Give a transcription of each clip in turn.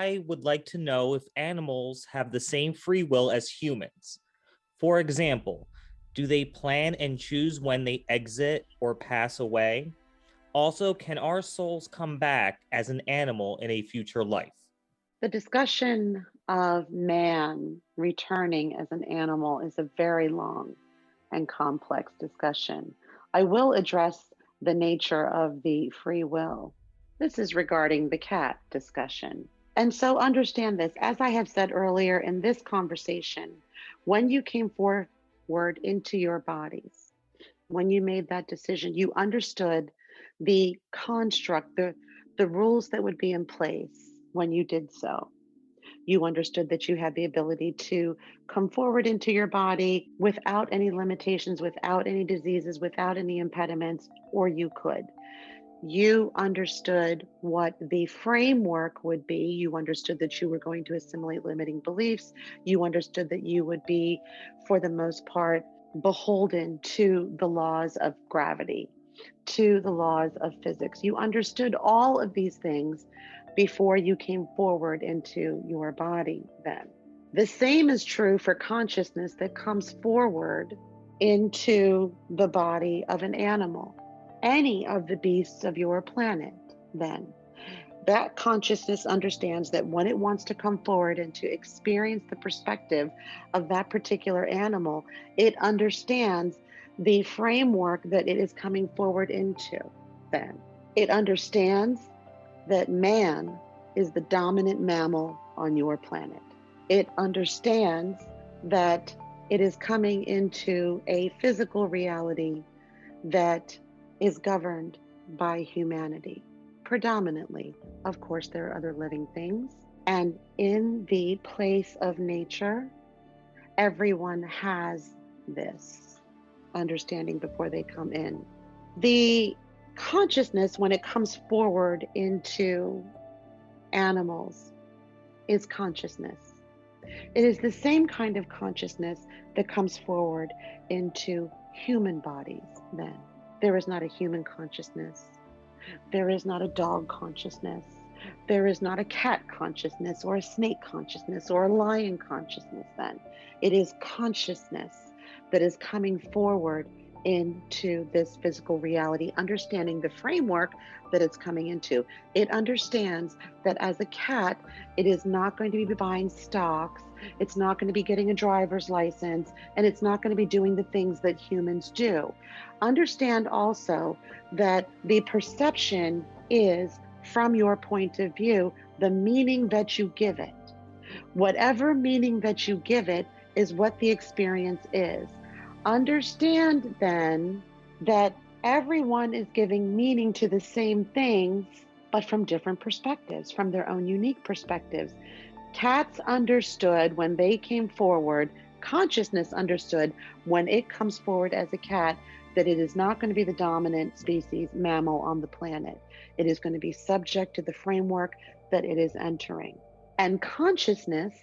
I would like to know if animals have the same free will as humans. For example, do they plan and choose when they exit or pass away? Also, can our souls come back as an animal in a future life? The discussion of man returning as an animal is a very long and complex discussion. I will address the nature of the free will. This is regarding the cat discussion. And so understand this, as I have said earlier in this conversation, when you came forward into your bodies, when you made that decision, you understood the construct, the rules that would be in place when you did so. You understood that you had the ability to come forward into your body without any limitations, without any diseases, without any impediments, or you could. You understood what the framework would be. You understood that you were going to assimilate limiting beliefs. You understood that you would be, for the most part, beholden to the laws of gravity, to the laws of physics. You understood all of these things before you came forward into your body then. The same is true for consciousness that comes forward into the body of an animal, any of the beasts of your planet then. That consciousness understands that when it wants to come forward and to experience the perspective of that particular animal, it understands the framework that it is coming forward into then. It understands that man is the dominant mammal on your planet. It understands that it is coming into a physical reality that is governed by humanity. Predominantly, of course, there are other living things. And in the place of nature, everyone has this understanding before they come in. The consciousness, when it comes forward into animals, is consciousness. It is the same kind of consciousness that comes forward into human bodies then. There is not a human consciousness. There is not a dog consciousness. There is not a cat consciousness or a snake consciousness or a lion consciousness then. It is consciousness that is coming forward into this physical reality, understanding the framework that it's coming into. It understands that as a cat, it is not going to be buying stocks, it's not going to be getting a driver's license, and it's not going to be doing the things that humans do. Understand also that the perception is, from your point of view, the meaning that you give it. Whatever meaning that you give it is what the experience is. Understand then that everyone is giving meaning to the same things, but from different perspectives, from their own unique perspectives. Cats understood when they came forward, consciousness understood when it comes forward as a cat that it is not going to be the dominant species mammal on the planet. It is going to be subject to the framework that it is entering. And consciousness,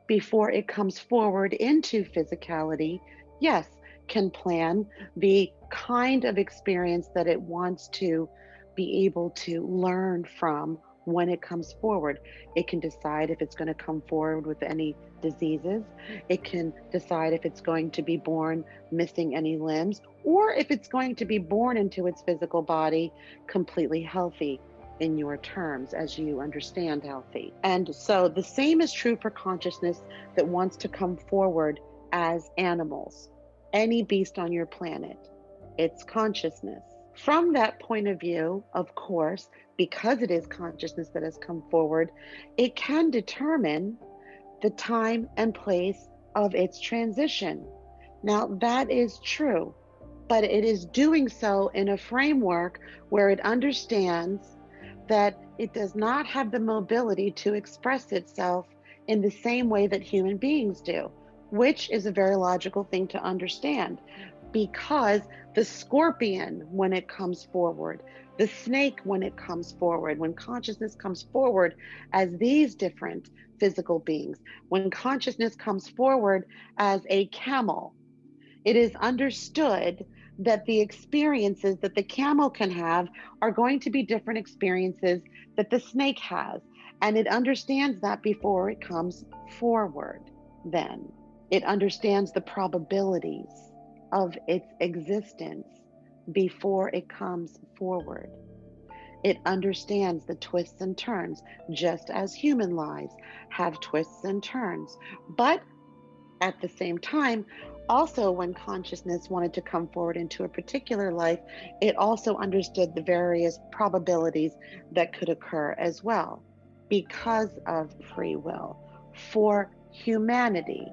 before it comes forward into physicality, yes, can plan the kind of experience that it wants to be able to learn from when it comes forward. It can decide if it's going to come forward with any diseases. It can decide if it's going to be born missing any limbs, or if it's going to be born into its physical body completely healthy in your terms, as you understand healthy. And so the same is true for consciousness that wants to come forward as animals. Any beast on your planet, it's consciousness. From that point of view, of course, because it is consciousness that has come forward, it can determine the time and place of its transition. Now, that is true, but it is doing so in a framework where it understands that it does not have the mobility to express itself in the same way that human beings do, which is a very logical thing to understand, because the scorpion, when it comes forward, the snake, when it comes forward, when consciousness comes forward as these different physical beings, when consciousness comes forward as a camel, it is understood that the experiences that the camel can have are going to be different experiences that the snake has. And it understands that before it comes forward, then. It understands the probabilities of its existence before it comes forward. It understands the twists and turns, just as human lives have twists and turns. But at the same time, also when consciousness wanted to come forward into a particular life, it also understood the various probabilities that could occur as well because of free will. For humanity,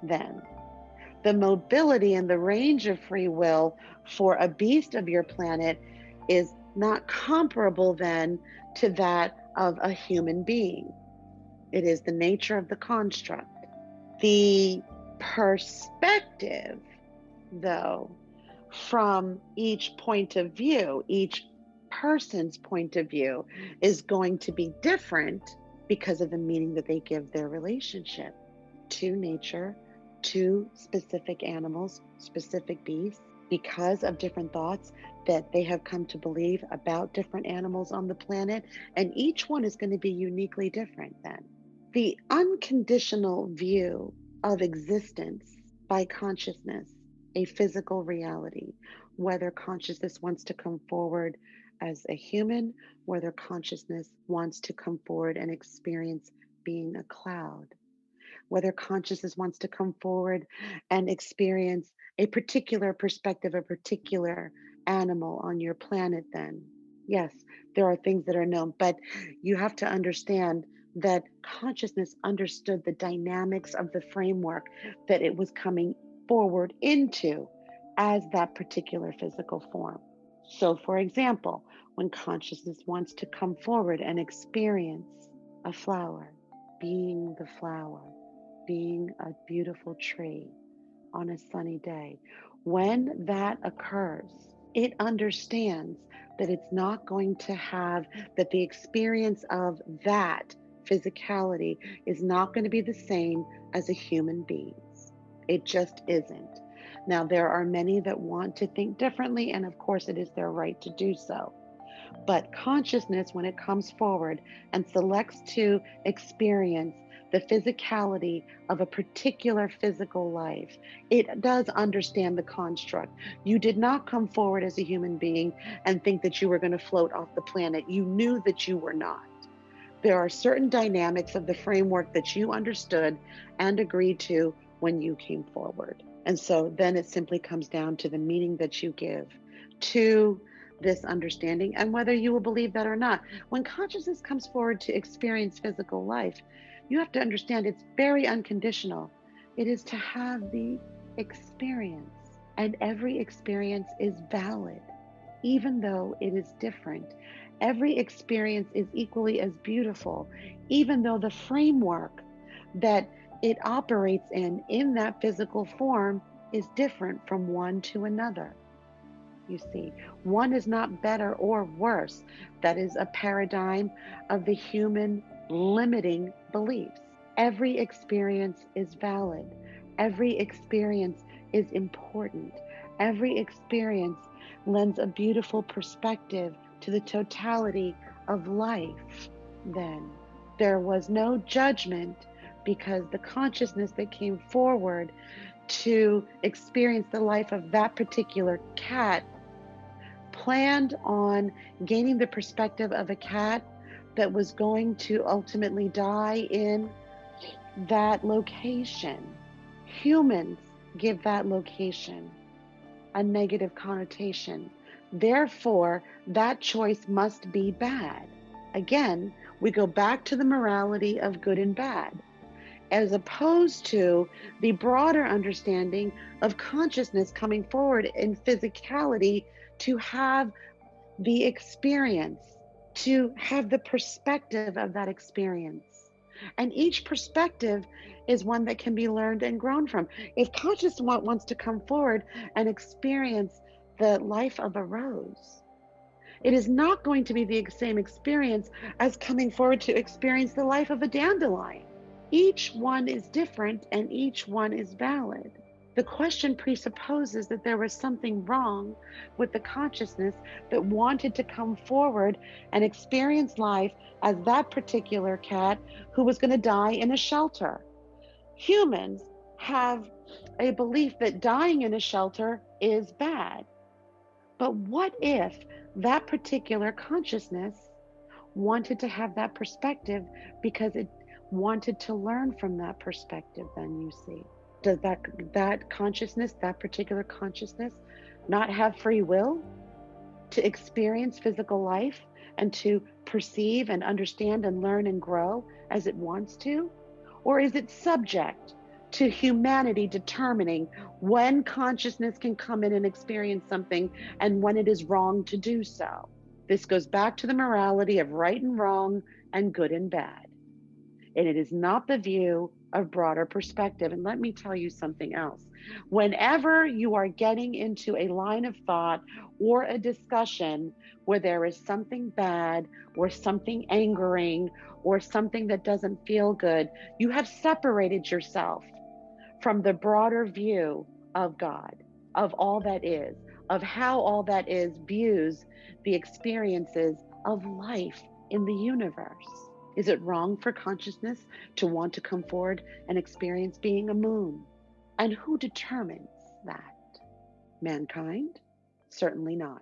then, the mobility and the range of free will for a beast of your planet is not comparable then to that of a human being. It is the nature of the construct. The perspective, though, from each point of view, each person's point of view, is going to be different because of the meaning that they give their relationship to nature, to specific animals, specific beasts, because of different thoughts that they have come to believe about different animals on the planet. And each one is going to be uniquely different then. The unconditional view of existence by consciousness, a physical reality, whether consciousness wants to come forward as a human, whether consciousness wants to come forward and experience being a cloud, whether consciousness wants to come forward and experience a particular perspective, a particular animal on your planet, then yes, there are things that are known, but you have to understand that consciousness understood the dynamics of the framework that it was coming forward into as that particular physical form. So, for example, when consciousness wants to come forward and experience a flower, being the flower, being a beautiful tree on a sunny day, when that occurs, it understands that it's not going to have, that the experience of that physicality is not going to be the same as a human being's. It just isn't. Now, there are many that want to think differently, and of course, it is their right to do so. But consciousness, when it comes forward and selects to experience the physicality of a particular physical life, it does understand the construct. You did not come forward as a human being and think that you were going to float off the planet. You knew that you were not. There are certain dynamics of the framework that you understood and agreed to when you came forward. And so then it simply comes down to the meaning that you give to this understanding and whether you will believe that or not. When consciousness comes forward to experience physical life, you have to understand it's very unconditional. It is to have the experience, and every experience is valid, even though it is different. Every experience is equally as beautiful, even though the framework that it operates in that physical form, is different from one to another. You see, one is not better or worse. That is a paradigm of the human limiting beliefs. Every experience is valid. Every experience is important. Every experience lends a beautiful perspective to the totality of life. Then there was no judgment, because the consciousness that came forward to experience the life of that particular cat planned on gaining the perspective of a cat that was going to ultimately die in that location. Humans give that location a negative connotation. Therefore, that choice must be bad. Again, we go back to the morality of good and bad, as opposed to the broader understanding of consciousness coming forward in physicality to have the experience, to have the perspective of that experience. And each perspective is one that can be learned and grown from. If consciousness wants to come forward and experience the life of a rose, it is not going to be the same experience as coming forward to experience the life of a dandelion. Each one is different and each one is valid. The question presupposes that there was something wrong with the consciousness that wanted to come forward and experience life as that particular cat who was going to die in a shelter. Humans have a belief that dying in a shelter is bad. But what if that particular consciousness wanted to have that perspective because it wanted to learn from that perspective? Then you see, does that consciousness, that particular consciousness, not have free will to experience physical life and to perceive and understand and learn and grow as it wants to? Or is it subject to humanity determining when consciousness can come in and experience something and when it is wrong to do so? This goes back to the morality of right and wrong and good and bad. And it is not the view of broader perspective. And let me tell you something else. Whenever you are getting into a line of thought or a discussion where there is something bad or something angering or something that doesn't feel good, you have separated yourself from the broader view of God, of all that is, of how all that is views the experiences of life in the universe. Is it wrong for consciousness to want to come forward and experience being a moon? And who determines that? Mankind? Certainly not.